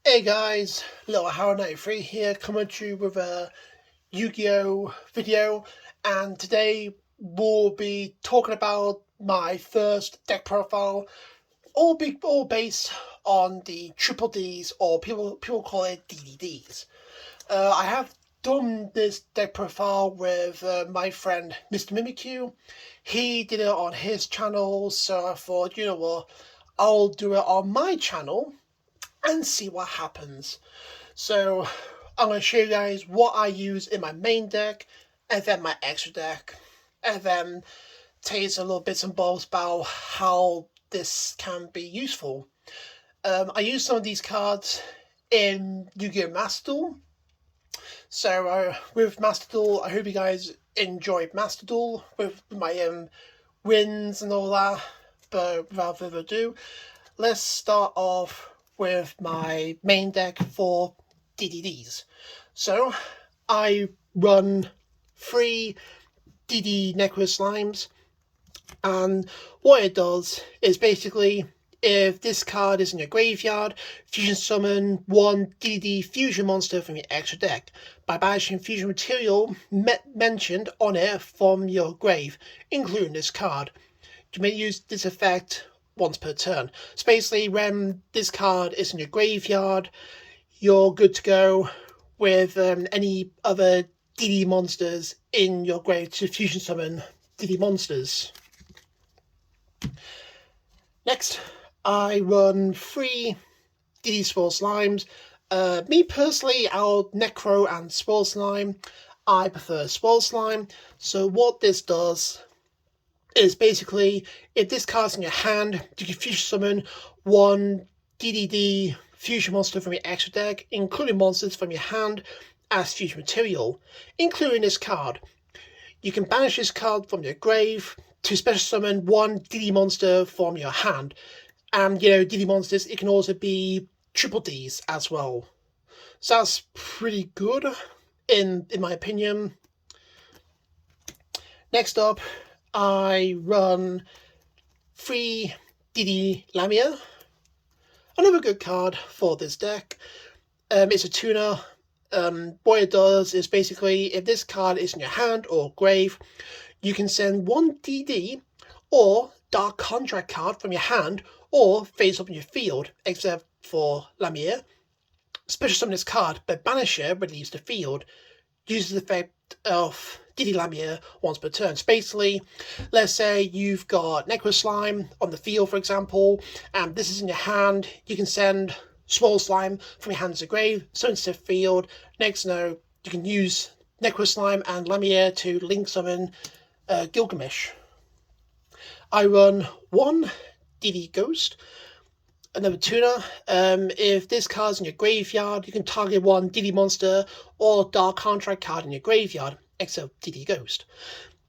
Hey guys, Little Howard93 here, coming to you with a Yu-Gi-Oh video, and today we'll be talking about my first deck profile, all based on the triple Ds, or people call it DDDs. I have done this deck profile with my friend Mr. Mimikyu. He did it on his channel, so I thought, you know what, I'll do it on my channel and see what happens. So I'm going to show you guys what I use in my main deck, and then my extra deck, and then tell you a little bits and bobs about how this can be useful. I use some of these cards in Yu-Gi-Oh! Master Duel. So with Master Duel, I hope you guys enjoyed Master Duel with my wins and all that. But without further ado, let's start off with my main deck for DDDs. So I run 3 DD Necro Slimes, and what it does is basically, if this card is in your graveyard, fusion summon 1 DD fusion monster from your extra deck by banishing fusion material mentioned on it from your grave, including this card. You may use this effect once per turn. So basically, when this card is in your graveyard, you're good to go with any other DD monsters in your grave to fusion summon DD monsters. Next, I run 3 DD Swirl Slimes. Me personally, out Necro and Swirl Slime, I prefer Swirl Slime. So what this does is basically, if this card's in your hand, you can fusion summon 1 DDD fusion monster from your extra deck, including monsters from your hand, as fusion material, including this card. You can banish this card from your grave to special summon 1 DD monster from your hand. And, DD monsters, it can also be triple Ds as well. So that's pretty good, in my opinion. Next up, I run 3 DD Lamia, another good card for this deck. It's a tuner. What it does is basically, if this card is in your hand or grave, you can send 1 DD or Dark Contract card from your hand or face up in your field, except for Lamia. Special summon this card, but Banisher leaves the field. Uses the effect of DD Lamia once per turn. So basically, let's say you've got Necro Slime on the field, for example, and this is in your hand. You can send Swirl Slime from your hand to the grave, so into the field. Next, you can use Necro Slime and Lamia to link summon Gilgamesh. I run 1 DD Ghost, another tuner. If this card's in your graveyard, you can target 1 DD monster or Dark Contract card in your graveyard, except DD Ghost.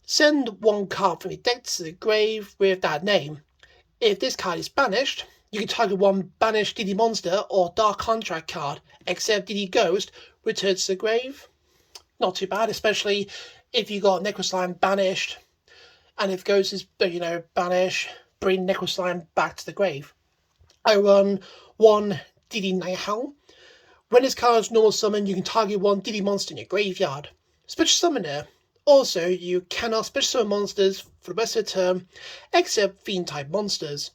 Send 1 card from your deck to the grave with that name. If this card is banished, you can target 1 banished DD monster or Dark Contract card, except DD Ghost returns to the grave. Not too bad, especially if you got Necro Slime banished, and if Ghost is, banish, bring Necro Slime back to the grave. I run 1 DD Night Howl. When this card is normal summon, you can target 1 DD monster in your graveyard. Special Summoner. Also, you cannot special summon monsters for the rest of the turn, except Fiend-type monsters.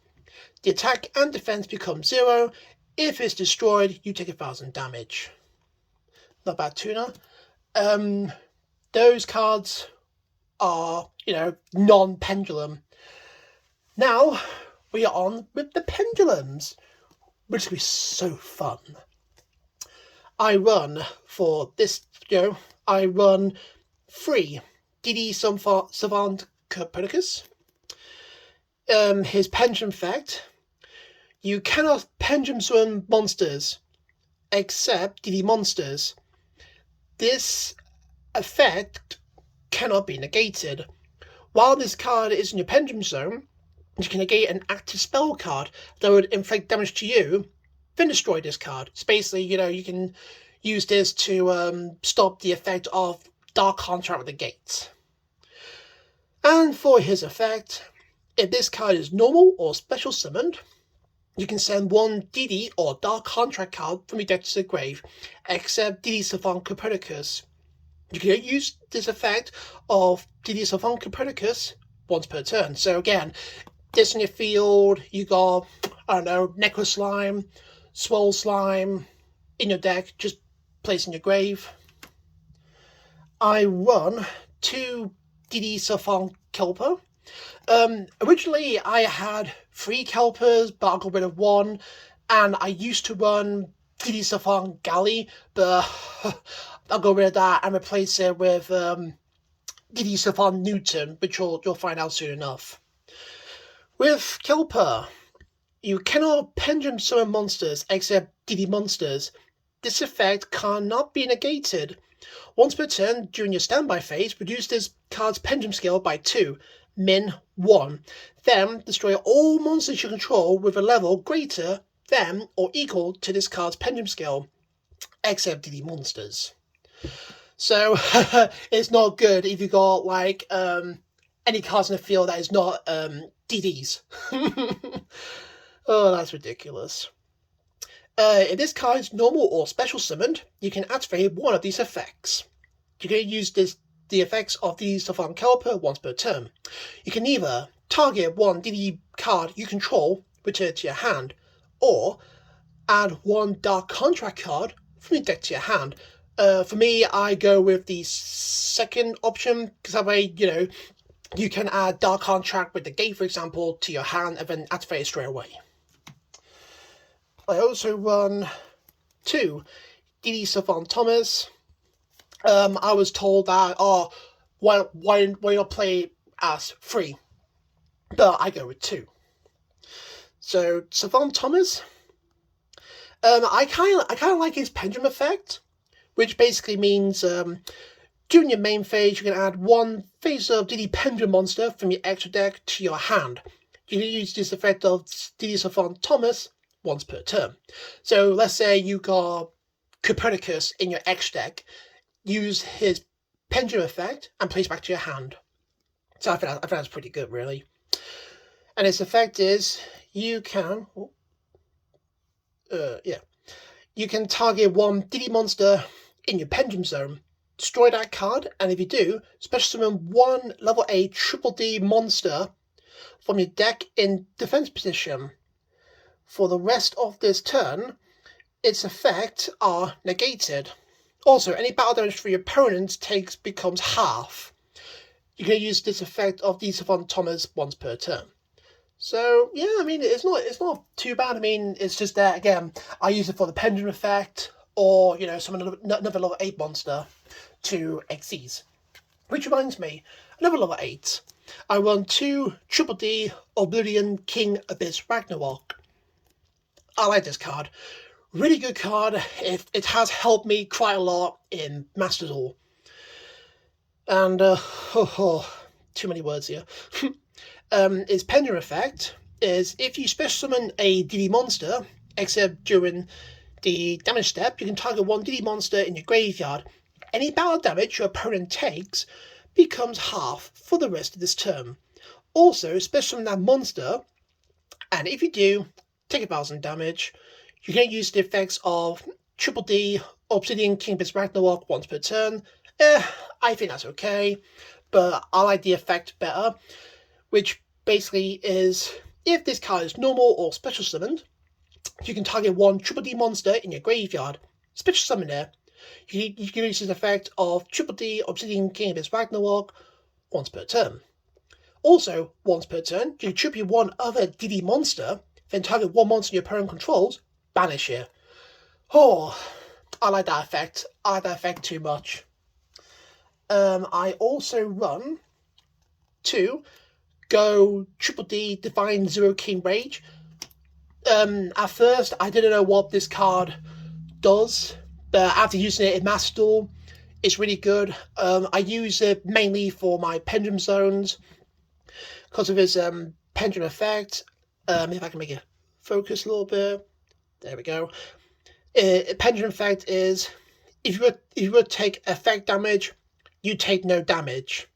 The attack and defense become 0. If it's destroyed, you take 1000 damage. Not bad tuner. Those cards are, non-pendulum. Now, we are on with the pendulums, which will be so fun. I run for this, I run 3 DD Savant Copernicus. His pendulum effect, you cannot pendulum summon monsters except DD monsters. This effect cannot be negated. While this card is in your pendulum zone, you can negate an active spell card that would inflict damage to you, then destroy this card. So basically, you can use this to stop the effect of Dark Contract with the gates. And for his effect, if this card is normal or special summoned, you can send one DD or Dark Contract card from your deck to the grave, except DD Savant Copernicus. You can use this effect of DD Savant Copernicus once per turn. So again, this in your field, you got, I don't know, Necro Slime, Swole Slime in your deck, just place in your grave. I run 2 DD Savant Kelper. Originally I had 3 Kelpers, but I got rid of 1, and I used to run DD Savant Galley, but I'll go rid of that and replace it with DD Savant Newton, which you'll find out soon enough. With Kelper, you cannot pendulum summon monsters except DD monsters. This effect cannot be negated. Once per turn during your standby phase, reduce this card's pendulum scale by 2, min 1. Then destroy all monsters you control with a level greater than or equal to this card's pendulum scale, except DD monsters. So it's not good if you got like any cards in the field that is not DDs. Oh, that's ridiculous. If this card is normal or special summoned, you can activate one of these effects. You can use the effects of these Savant Kelper once per turn. You can either target one DD card you control, return it to your hand, or add one Dark Contract card from your deck to your hand. For me, I go with the second option, because that way, you can add Dark Contract with the gate, for example, to your hand and then activate it straight away. I also run 2 DD Savant Thomas. I was told that, why not play as 3? But I go with 2. So Savant Thomas, I kind of like his pendulum effect, which basically means during your main phase, you can add 1 face of DD Pendulum monster from your extra deck to your hand. You can use this effect of DD Savant Thomas once per turn. So let's say you got Copernicus in your extra deck, use his pendulum effect and place back to your hand. So I think that's pretty good, really. And its effect is you can target 1 DD monster in your pendulum zone, destroy that card, and if you do, special summon 1 level 8 triple D monster from your deck in defense position. For the rest of this turn, its effects are negated. Also, any battle damage for your opponent becomes half. You can use this effect of these Savant Thomas once per turn. So yeah, I mean, it's not too bad. I mean, it's just that again, I use it for the pendulum effect, or summon another level 8 monster to Xyz. Which reminds me, another level 8. I run 2 Triple D Oblivion King Abyss Ragnarok. I like this card. Really good card. It has helped me quite a lot in Master Duel. And too many words here. Its pendulum effect is if you special summon a DD monster, except during the damage step, you can target 1 DD monster in your graveyard. Any battle damage your opponent takes becomes half for the rest of this turn. Also, special summon that monster, and if you do, take 1,000 damage. You can use the effects of Triple D Obsidian King Abyss Ragnarok once per turn. I think that's okay, but I like the effect better, which basically is if this card is normal or special summoned, you can target 1 Triple D monster in your graveyard. Special summon it. You can use this effect of Triple D Obsidian King Abyss Ragnarok once per turn. Also, once per turn, you can tribute 1 other DD monster, then target 1 monster your opponent controls, banish it. Oh, I like that effect. I like that effect too much. I also run 2 Go Triple D Divine Zero King Rage. At first, I didn't know what this card does, but after using it in Master Duel, it's really good. I use it mainly for my pendulum zones because of its pendulum effect. If I can make it focus a little bit, there we go. Pendulum effect is if you were to take effect damage, you take no damage.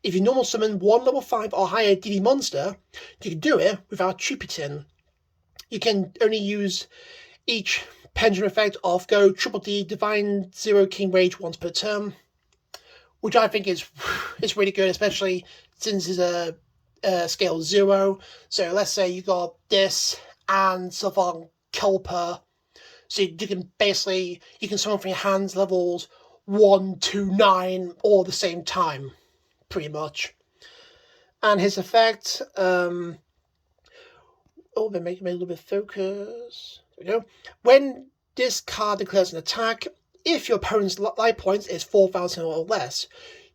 If you normal summon 1 level 5 or higher DD monster, you can do it without tributing. You can only use each pendulum effect of Go, Triple D, Divine, Zero King Rage once per turn, which I think is really good, especially since it's a scale 0. So let's say you got this and Savant Kelper, so you can basically, you can summon from your hands levels 1 to 9 all at the same time, pretty much. And his effect, oh, they make me a little bit focus. There we go. When this card declares an attack, if your opponent's life points is 4,000 or less,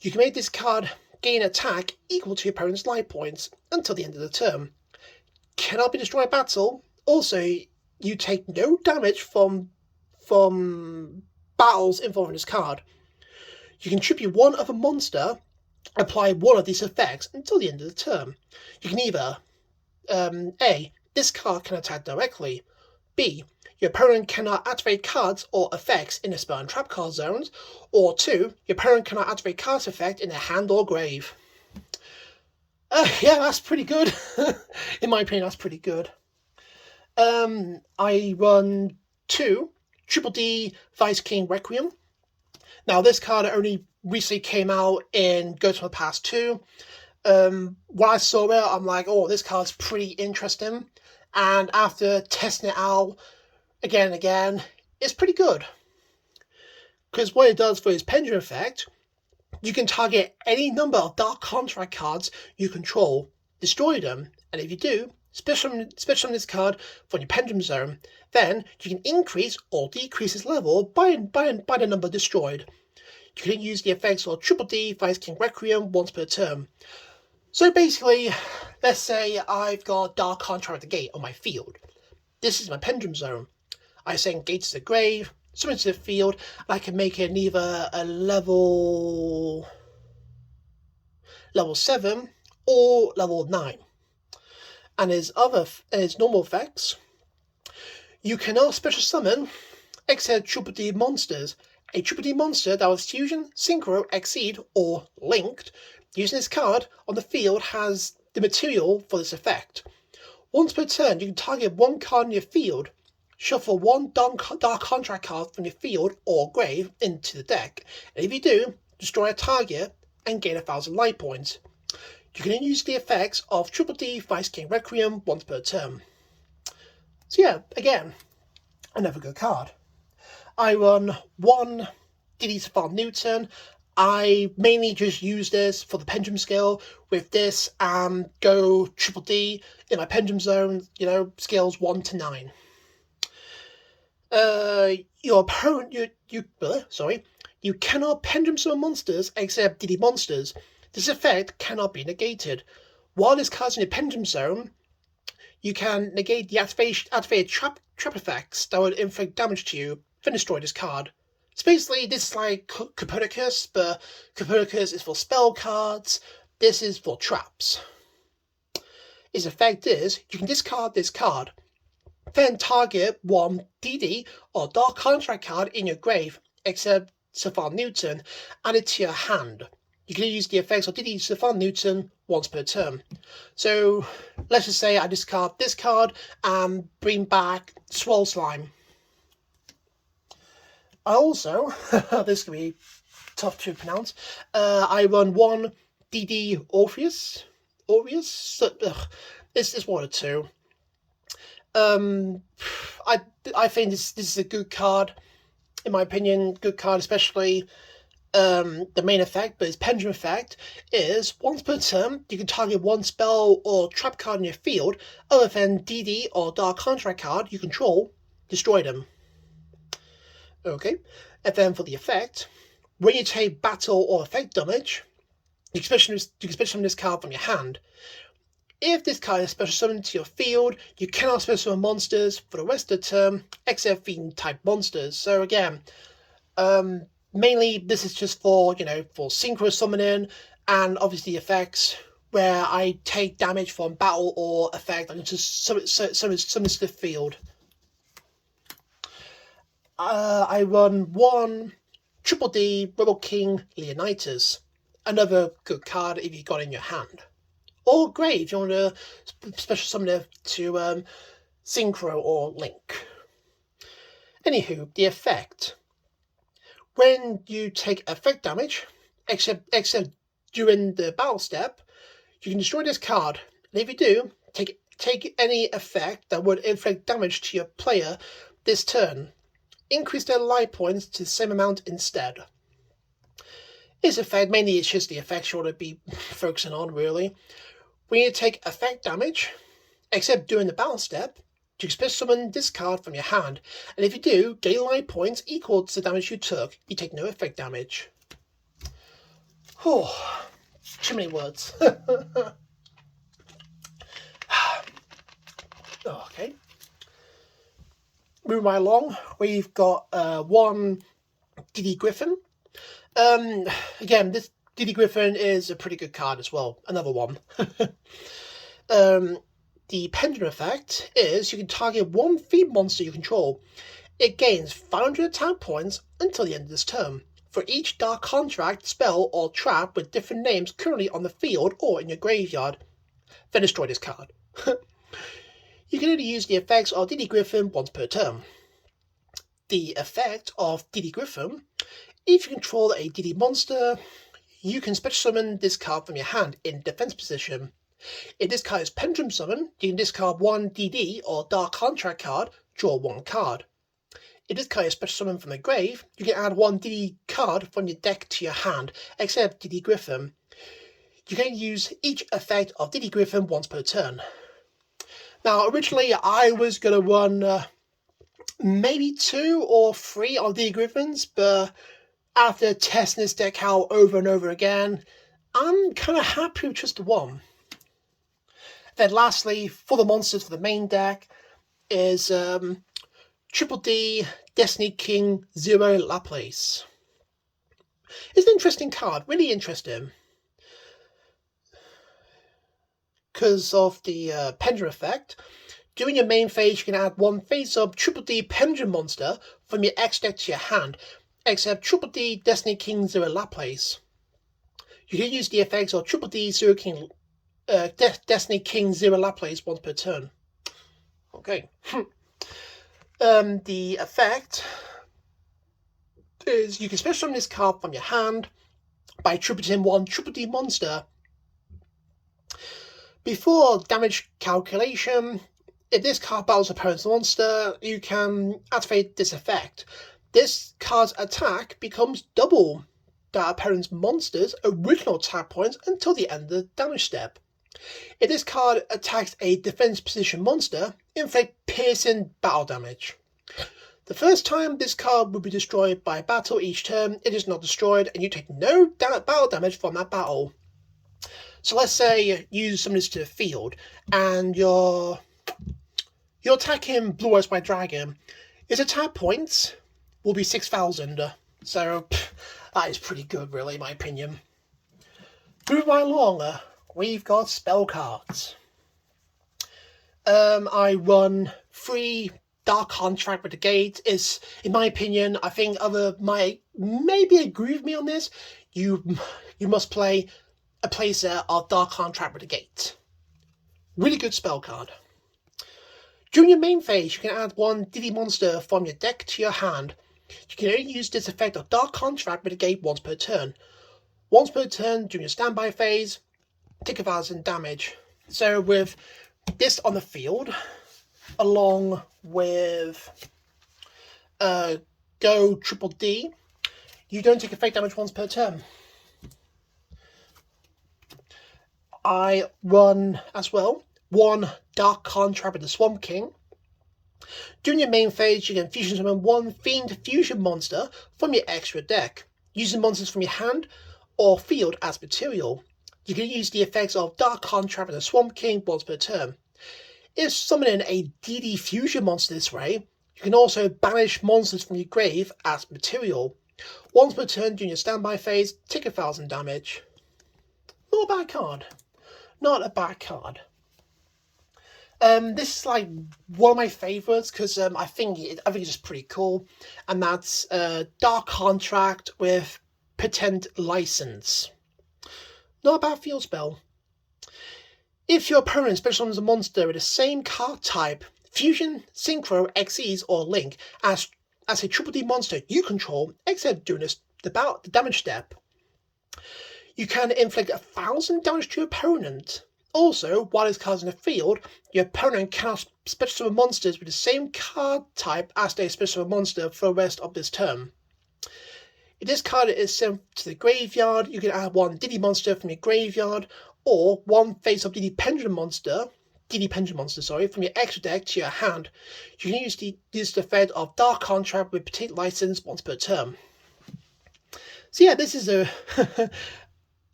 you can make this card gain attack equal to your opponent's life points until the end of the turn. Cannot be destroyed by battle. Also, you take no damage from battles involving this card. You can tribute one other monster, apply one of these effects until the end of the turn. You can either A, this card can attack directly. B, your opponent cannot activate cards or effects in the spell and trap card zones. Or 2, your opponent cannot activate cards effect in their hand or grave. Yeah, that's pretty good. In my opinion, that's pretty good. I run 2 Triple D Vice King Requiem. Now, this card only recently came out in Ghost from the Past 2. When I saw it, I'm like, oh, this card's pretty interesting. And after testing it out again and again, it's pretty good. Because what it does for its pendulum effect, you can target any number of Dark Contract cards you control, destroy them, and if you do, special on this card from your pendulum zone, then you can increase or decrease its level by the number destroyed. You can use the effects of Triple D Vice King Requiem once per turn. So basically, let's say I've got Dark Contract at the gate on my field. This is my pendulum zone. I send gates to the grave, summon to the field, and I can make it either a level 7 or level 9. And his normal effects, you cannot special summon except Triple D monsters. A Triple D monster that was Fusion, Synchro, Exceed, or Linked, using this card on the field has the material for this effect. Once per turn, you can target one card in your field, shuffle one Dark Contract card from your field or grave into the deck, and if you do, destroy a target and gain 1,000 life points. You can use the effects of Triple D Vice King Requiem once per turn. So yeah, again, another good card. I run 1 DD Savant Newton. I mainly just use this for the pendulum skill with this and go Triple D in my pendulum zone, scales 1 to 9. Your opponent, you cannot pendulum summon monsters except DD monsters. This effect cannot be negated. While this card's in your pendulum zone, you can negate the activated trap effects that would inflict damage to you, then destroy this card. So basically, this is like Copernicus, but Copernicus is for spell cards, this is for traps. Its effect is, you can discard this card, then target one DD or Dark Contract card in your grave, except Savant Newton, add it to your hand. You can use the effects of DD Savant Newton once per turn. So, let's just say I discard this card and bring back Swirl Slime. I also, this can be tough to pronounce, I run 1 DD Orpheus. It's one or two. I think this is a good card, in my opinion, good card, especially the main effect, but its pendulum effect is once per turn, you can target one spell or trap card in your field, other than DD or Dark Contract card you control, destroy them. Okay, and then for the effect, when you take battle or effect damage, you can special summon this card from your hand. If this card is special summoned to your field, you cannot special summon monsters for the rest of the turn, except fiend type monsters. So again, mainly this is just for, for synchro summoning, and obviously effects where I take damage from battle or effect, I can just summon to the field. I run 1 Triple D Rebel King Leonidas, another good card if you got in your hand. Or grave, if you want to special summon it to Synchro or Link. Anywho, the effect. When you take effect damage, except during the battle step, you can destroy this card, and if you do, take any effect that would inflict damage to your player this turn. Increase their life points to the same amount instead. This effect, mainly it's just the effects you want to be focusing on, really. When you take effect damage, except during the battle step, you can special summon this card from your hand, and if you do, gain life points equal to the damage you took. You take no effect damage. Oh, too many words. Okay. Moving right along, we've got one Diddy Griffin. Again, this Diddy Griffin is a pretty good card as well. Another one. The pendulum effect is you can target one fiend monster you control. It gains 500 attack points until the end of this turn. For each dark contract, spell, or trap with different names currently on the field or in your graveyard, then destroy this card. You can only use the effects of Diddy Griffin once per turn. The effect of Diddy Griffin: if you control a Diddy monster, you can special summon this card from your hand in defense position. If this card is Pendulum Summon, you can discard one DD or Dark Contract card, draw one card. If this card is special summoned from the grave, you can add one DD card from your deck to your hand, except Diddy Griffin. You can use each effect of Diddy Griffin once per turn. Now, originally I was going to run maybe 2 or 3 of Diddy Griffins, but after testing this deck out over and over again, I'm kind of happy with just the one. Then lastly, for the monsters for the main deck is Triple D Destiny King Zero Laplace. It's an interesting card, really interesting. Because of the pendulum effect, during your main phase you can add one face-up Triple D Pendulum monster from your X deck to your hand, except Triple D Destiny King Zero Laplace. You can use the effects of Triple D Zero King Destiny King Zero Laplace once per turn. Okay. The effect is you can special summon this card from your hand by tributing one Triple D monster. Before damage calculation, if this card battles opponent's monster, you can activate this effect. This card's attack becomes double that opponent's monster's original attack points until the end of the damage step. If this card attacks a defense position monster, inflict piercing battle damage. The first time this card will be destroyed by battle each turn, it is not destroyed, and you take no battle damage from that battle. So let's say you summon this to the field, and you're attacking Blue Eyes White Dragon. His attack points will be 6,000, so that is pretty good, really, in my opinion. Moving right along, we've got spell cards. I run 3 Dark Contract with the Gate. Is, in my opinion, I think other might maybe agree with me on this. You must play a playset of Dark Contract with the Gate. Really good spell card. During your main phase, you can add one Diddy monster from your deck to your hand. You can only use this effect of Dark Contract with the Gate once per turn. Once per turn during your standby phase, take 1,000 damage. So with this on the field, along with Go Triple D, you don't take effect damage once per turn. I run as well 1 Dark Contract with the Swamp King. During your main phase, you can fusion summon 1 Fiend Fusion monster from your extra deck, using monsters from your hand or field as material. You can use the effects of Dark Contract with the Swamp King once per turn. If summoning a DD Fusion monster this way, you can also banish monsters from your grave as material. Once per turn during your standby phase, take 1,000 damage. Not a bad card. Not a bad card. This is like one of my favourites because I think it's just pretty cool, and that's Dark Contract with Patent License. Not a bad field spell. If your opponent special summons a monster with the same card type, Fusion, Synchro, Xyz, or Link as a Triple D monster you control, except during the damage step. You can inflict 1,000 damage to your opponent. Also, while this card's in the field, your opponent cannot special summon monsters with the same card type as their special summon monster for the rest of this turn. If this card is sent to the graveyard, you can add one Diddy monster from your graveyard, or one face-up Diddy Pendulum monster, from your extra deck to your hand. You can use the effect of Dark Contract with Petite License once per turn. So yeah, this is a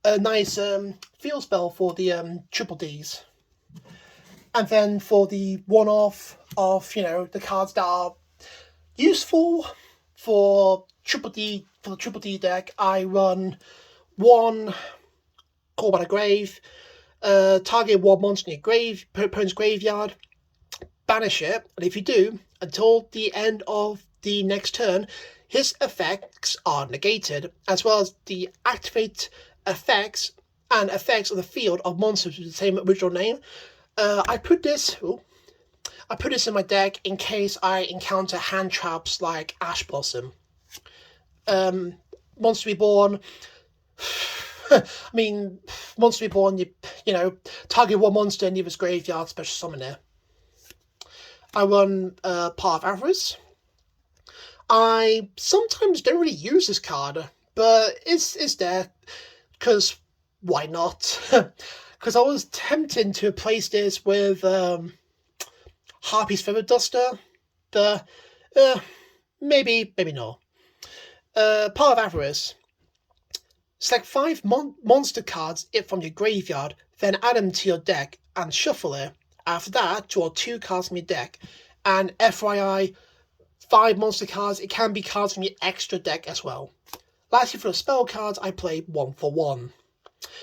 a nice field spell for the Triple Ds. And then for the one-off of, the cards that are useful for the Triple D deck, I run one Call by the Grave, target one monster in your opponent's graveyard, banish it, and if you do, until the end of the next turn, his effects are negated, as well as the activate effects and effects on the field of monsters with the same original name. I put this in my deck in case I encounter hand traps like Ash Blossom. Monster Reborn. I mean, Monster Reborn, you target one monster in either's graveyard, special summon it. I run Path of Avarice. I sometimes don't really use this card, but it's there, because why not? Because I was tempted to replace this with Harpy's Feather Duster, but maybe not. Path of Avarice. Select 5 monster cards from your graveyard, then add them to your deck and shuffle it. After that, draw 2 cards from your deck. And FYI, 5 monster cards, it can be cards from your extra deck as well. Lastly, for the spell cards, I play 1 for 1.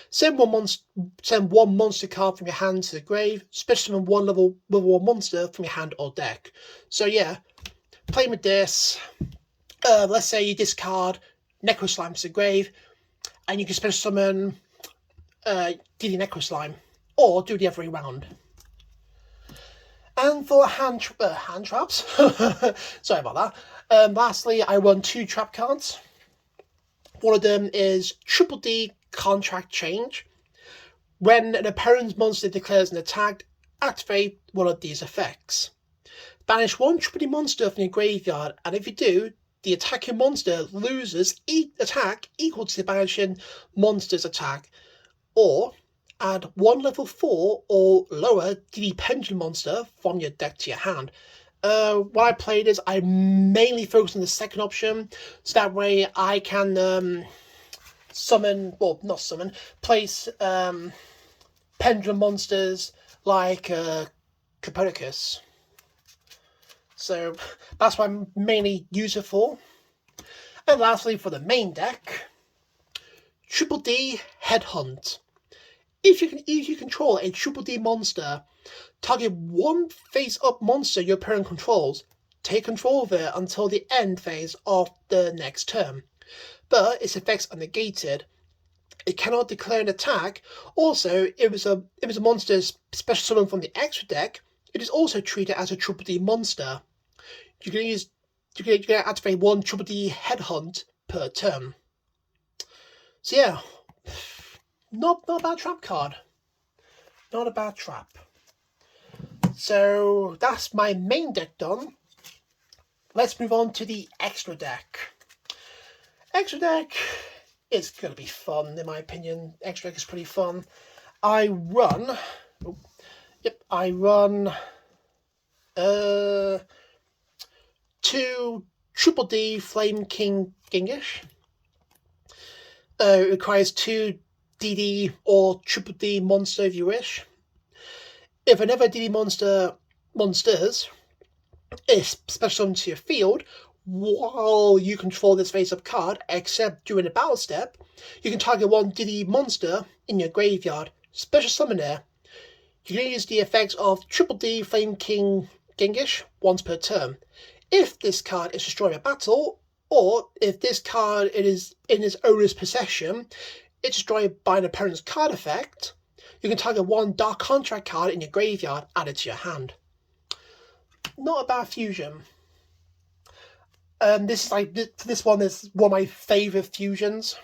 Send one monster card from your hand to the grave, special summon one level 1 monster from your hand or deck. So yeah, playing with this, let's say you discard Necro Slime to the grave, and you can special summon Diddy Necro Slime, or do the other way around. And for hand traps, sorry about that. Lastly, I run 2 trap cards. One of them is Triple D Contract Change. When an opponent's monster declares an attack, activate one of these effects. Banish 1 Triple D monster from your graveyard, and if you do, the attacking monster loses attack equal to the banishing monster's attack, or add 1 level 4 or lower DD Pendulum monster from your deck to your hand. When I play this, I mainly focus on the second option, so that way I can place pendulum monsters like Copernicus. So that's what I mainly use it for. And lastly, for the main deck, Triple D Headhunt. If you control a Triple D monster, target one face-up monster your opponent controls. Take control of it until the end phase of the next turn. But its effects are negated. It cannot declare an attack. Also, if it was a monster's special summon from the extra deck, it is also treated as a Triple D monster. You can activate 1 Triple D Headhunt per turn. So yeah, not a bad trap card. Not a bad trap. So that's my main deck done. Let's move on to the extra deck. Extra deck is going to be fun, in my opinion. Extra deck is pretty fun. I run 2 Triple D Flame King Gingish. It requires 2 DD or Triple D monster if you wish. If another DD monsters is special summoned to your field while you control this face-up card, except during the battle step, you can target 1 DD monster in your graveyard, special summon it. You can use the effects of Triple D Flame King Gingish once per turn. If this card is destroyed in battle, or if this card is in its owner's possession, it's destroyed by an opponent's card effect, you can target 1 Dark Contract card in your graveyard added to your hand. Not a bad fusion. This one is one of my favourite fusions,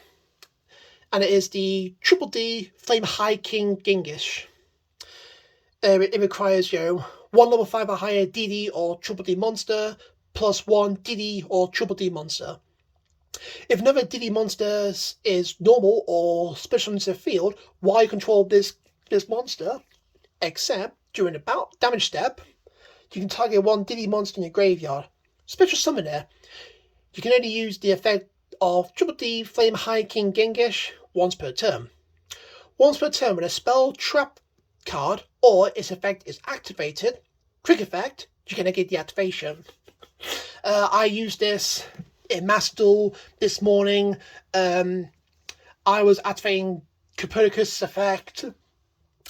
and it is the Triple D Flame High King Genghis. It requires, one level 5 or higher DD or Triple D monster, plus one DD or Triple D monster. If another DD monster is normal or special into the field while you control this monster, except during the damage step, you can target one DD monster in your graveyard. Special summon there. You can only use the effect of Triple D Flame High King Genghis once per turn. Once per turn, when a spell trap card or its effect is activated, quick effect, you can negate the activation. I used this in Master Duel this morning. I was activating Copernicus' effect,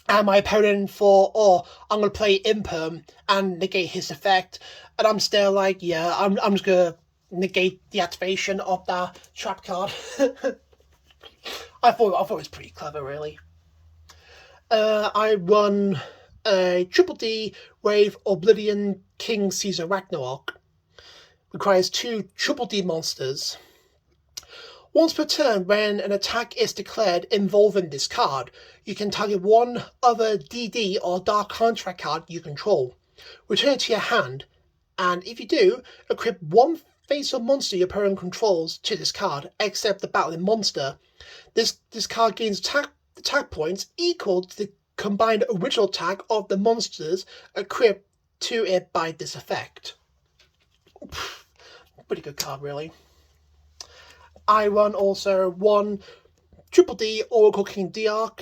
and my opponent thought, I'm going to play Imperm and negate his effect, and I'm still like, yeah, I'm just going to negate the activation of that trap card. I thought it was pretty clever, really. I run a Triple D Wave Oblivion King Caesar Ragnarok. Requires 2 Triple D monsters. Once per turn, when an attack is declared involving this card, you can target one other DD or Dark Contract card you control. Return it to your hand, and if you do, equip one face-up monster your opponent controls to this card, except the battling monster. This card gains attack points equal to the combined original attack of the monsters equipped to it by this effect. Pretty good card, really. I run also one Triple D Oracle King Diarch.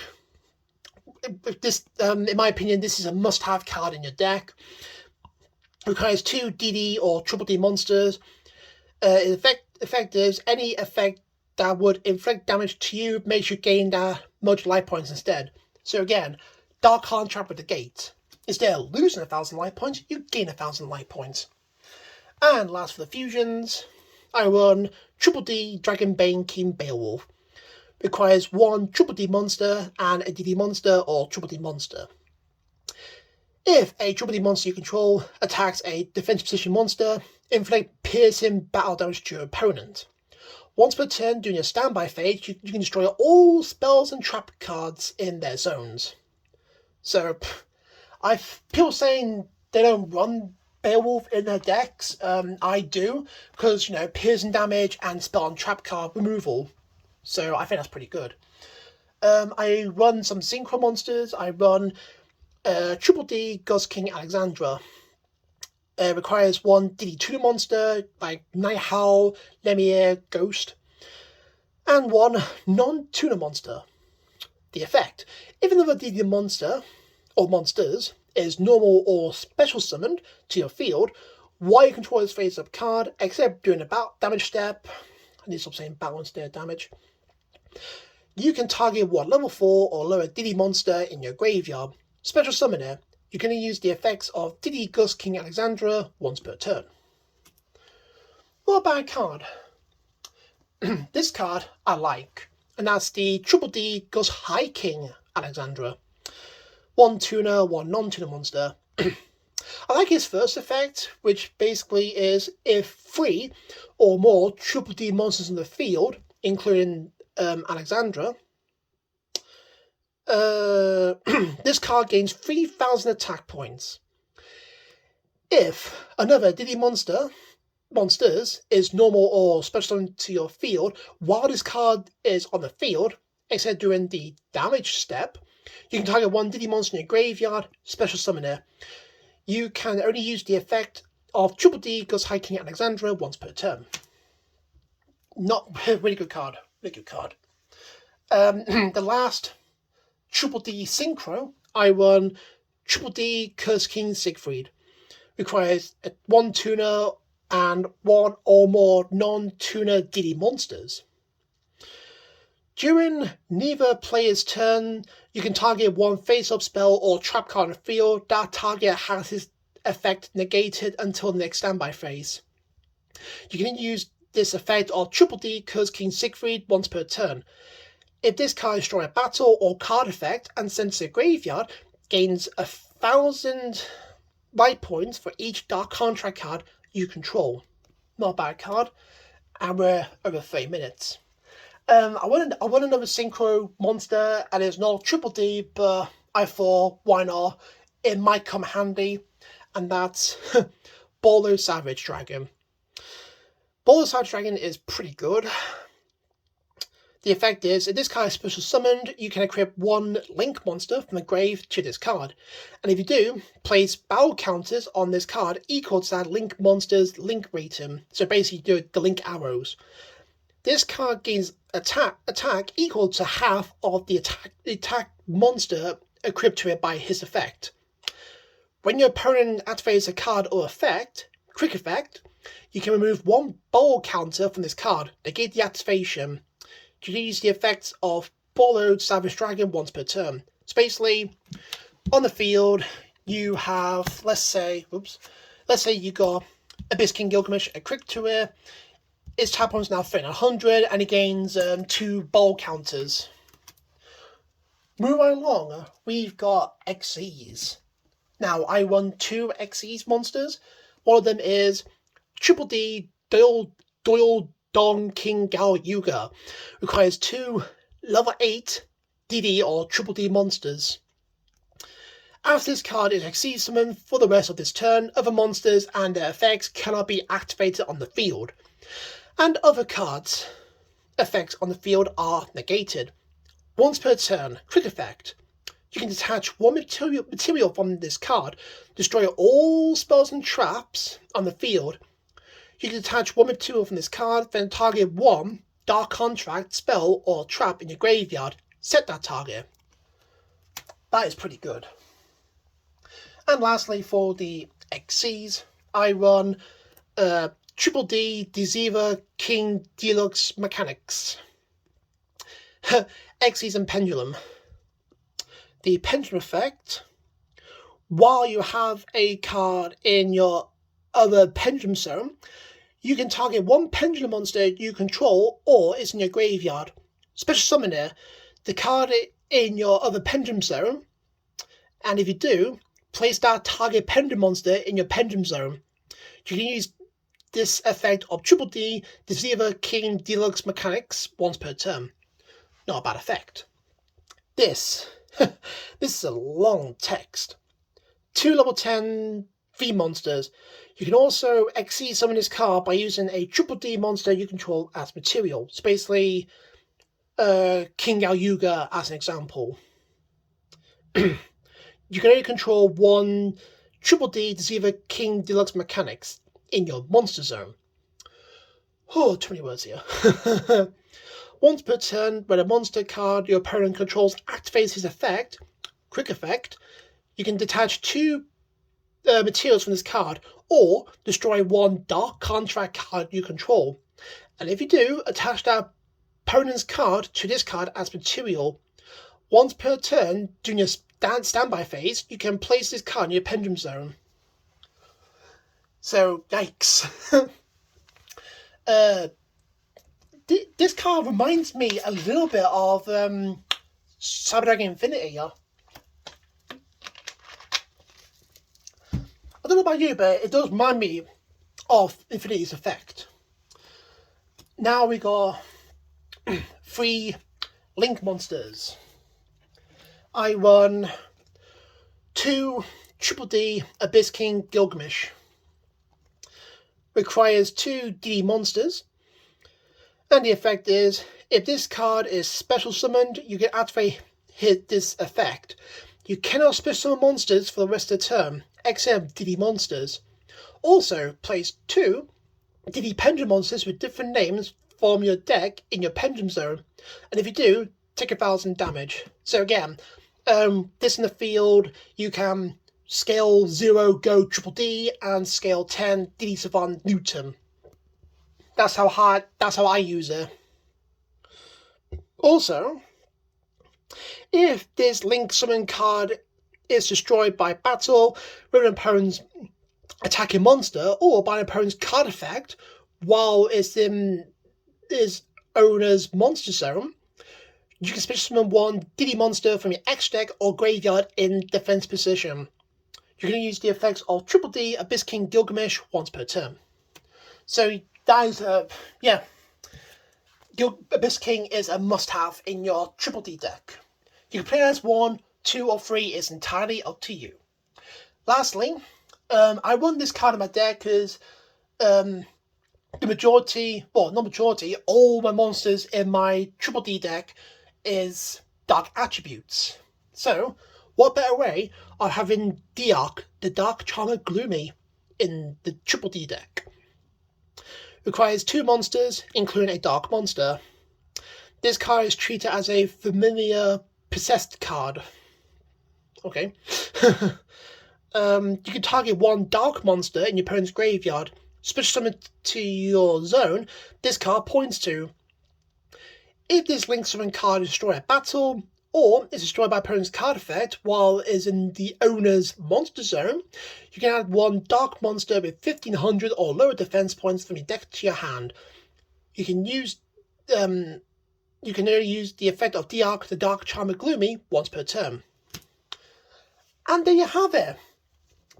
This, in my opinion, this is a must-have card in your deck. It requires 2 DD or Triple D monsters. Effectives, any effect that would inflict damage to you makes you gain multiple life points instead. So again, Dark Contract with the gate. Instead of losing 1,000 life points, you gain 1,000 life points. And last for the fusions, I run Triple D Dragonbane King Beowulf. Requires 1 Triple D monster and a DD monster or Triple D monster. If a Triple D monster you control attacks a defensive position monster, inflict piercing battle damage to your opponent. Once per turn during your standby phase, you can destroy all spells and trap cards in their zones. So, people saying they don't run Beowulf in their decks. I do, because, piercing damage and spell and trap card removal. So I think that's pretty good. I run some synchro monsters. I run Triple D Ghost King Alexandra. Requires 1 DD tuner monster like Night Howl, Lemire, Ghost, and 1 non-tuner monster. The effect: if another DD monster or monsters is normal or special summoned to your field while you control this face-up card, except during the damage step, I need to stop saying balance there, damage, you can target 1 level 4 or lower DD monster in your graveyard. Special summoner. You can use the effects of DD Ghost King Alexandra once per turn. Not a bad card. This card I like, and that's the Triple D Ghost High King Alexandra. 1 tuner, 1 non-tuner monster. I like his first effect, which basically is if 3 or more Triple D monsters in the field, including Alexandra, this card gains 3,000 attack points. If another DD monsters is normal or special to your field while this card is on the field, except during the damage step, you can target 1 DD monster in your graveyard, special summoner. You can only use the effect of Triple D Ghost High King Alexandra once per turn. Really good card. Really good card. The last Triple D Synchro, I run Triple D Curse King Siegfried. Requires 1 tuner and 1 or more non-tuner DD monsters. During neither player's turn, you can target 1 face-up spell or trap card in the field. That target has its effect negated until the next standby phase. You can use this effect of Triple D Curse King Siegfried once per turn. If this card is destroyed a battle or card effect and sent to the graveyard, gains 1,000 life points for each Dark Contract card you control. Not a bad card, and we're over 3 minutes. I want another synchro monster, and it's not triple D, but I thought, why not? It might come handy, and that's Bolo Savage Dragon. Bolo Savage Dragon is pretty good. The effect is, if this card is special summoned, you can equip one Link monster from the grave to this card. And if you do, place battle counters on this card equal to that Link monster's Link rating. So basically do the Link arrows. This card gains attack equal to half of the attack monster equipped to it by his effect. When your opponent activates a card or effect, quick effect, you can remove one battle counter from this card, negate the activation. You can use the effects of Bolo Savage Dragon once per turn. So basically, on the field, you have, let's say you got Abyss King Gilgamesh equipped to it. Its tap points now 100, and he gains 2 ball counters. Moving right along, we've got XEs. Now, I run 2 XEs monsters. One of them is Triple D Doyle Dong King Gao Yuga. Requires 2 level 8 DD or Triple D monsters. After this card is XE summoned for the rest of this turn, other monsters and their effects cannot be activated on the field. And other cards' effects on the field are negated. Once per turn, quick effect. You can detach one material from this card, destroy all spells and traps on the field. You can detach one material from this card, then target one Dark Contract, spell, or trap in your graveyard. Set that target. That is pretty good. And lastly, for the XCs, I run Triple D Deceiver King Deluxe Mechanics. XCs and Pendulum. The Pendulum effect. While you have a card in your other Pendulum Zone, you can target one Pendulum monster you control or is in your graveyard. Special summon it, the card in your other Pendulum Zone, and if you do, place that target Pendulum monster in your Pendulum Zone. You can use this effect of Triple D Deceiver King Deluxe Mechanics once per turn. Not a bad effect. This is a long text. 2 level 10 V monsters. You can also exceed summon this card by using a Triple D monster you control as material. So basically, King Gao Yuga as an example. You can only control one Triple D Deceiver King Deluxe Mechanics in your monster zone. Oh, too many words here. Once per turn, when a monster card your opponent controls activates his effect, quick effect, you can detach 2 materials from this card, or destroy one Dark Contract card you control. And if you do, attach that opponent's card to this card as material. Once per turn, during your standby phase, you can place this card in your Pendulum Zone. So, yikes. This card reminds me a little bit of Cyber Dragon Infinity. I don't know about you, but it does remind me of Infinity's effect. Now we got 3 Link monsters. I run 2 Triple D Abyss King Gilgamesh. Requires 2 DD monsters. And the effect is, if this card is special summoned, you can activate this effect. You cannot special summon monsters for the rest of the turn, except DD monsters. Also, place 2 DD Pendulum monsters with different names from your deck in your Pendulum Zone. And if you do, take 1,000 damage. So again, this in the field, you can scale 0 go Triple D and scale 10 DD Savant Newton. That's how I use it. Also, if this Link summon card is destroyed by battle with an opponent's attacking monster or by an opponent's card effect while it's in its owner's monster zone, you can special summon one DD monster from your X deck or graveyard in defense position. you're going to use the effects of Triple D, Abyss King, Gilgamesh once per turn. So guys, yeah, Abyss King is a must-have in your Triple D deck. You can play it as 1, 2 or 3, it's entirely up to you. Lastly, I run this card in my deck because the majority, well, not majority, all my monsters in my Triple D deck is Dark Attributes. So, what better way of having Diark, the Dark Charmer Gloomy, in the Triple D deck? Requires 2 monsters, including a Dark Monster. This card is treated as a familiar possessed card. Okay. You can target 1 Dark Monster in your opponent's graveyard, special summon to your zone. This card points to: if this link summon card is destroyed at battle, or is destroyed by opponent's card effect while it is in the owner's monster zone, you can add 1 Dark Monster with 1500 or lower defense points from your deck to your hand. You can only use the effect of Diark, the Dark Charmer Gloomy, once per turn. And there you have it.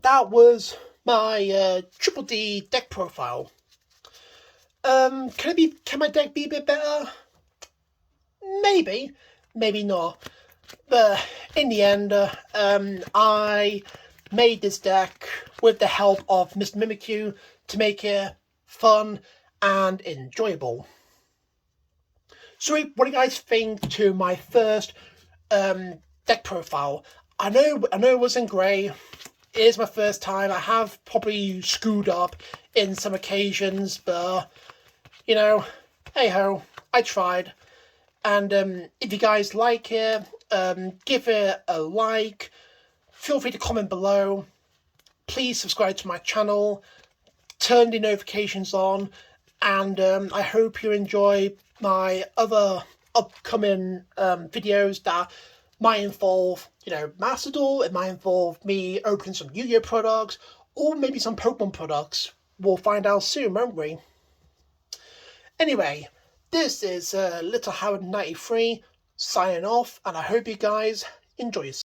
That was my Triple D deck profile. Can my deck be a bit better? Maybe, maybe not. But in the end, I made this deck with the help of Mr. Mimikyu to make it fun and enjoyable. So what do you guys think to my first deck profile? I know it wasn't great. It is my first time. I have probably screwed up in some occasions, but you know, hey ho, I tried. And if you guys like it, give it a like. Feel free to comment below. Please subscribe to my channel. Turn the notifications on, and I hope you enjoy my other upcoming videos that might involve, Master Duel. It might involve me opening some Yu-Gi-Oh products, or maybe some Pokemon products. We'll find out soon, won't we? Anyway, this is Little Howard 93 signing off, and I hope you guys enjoy yourself.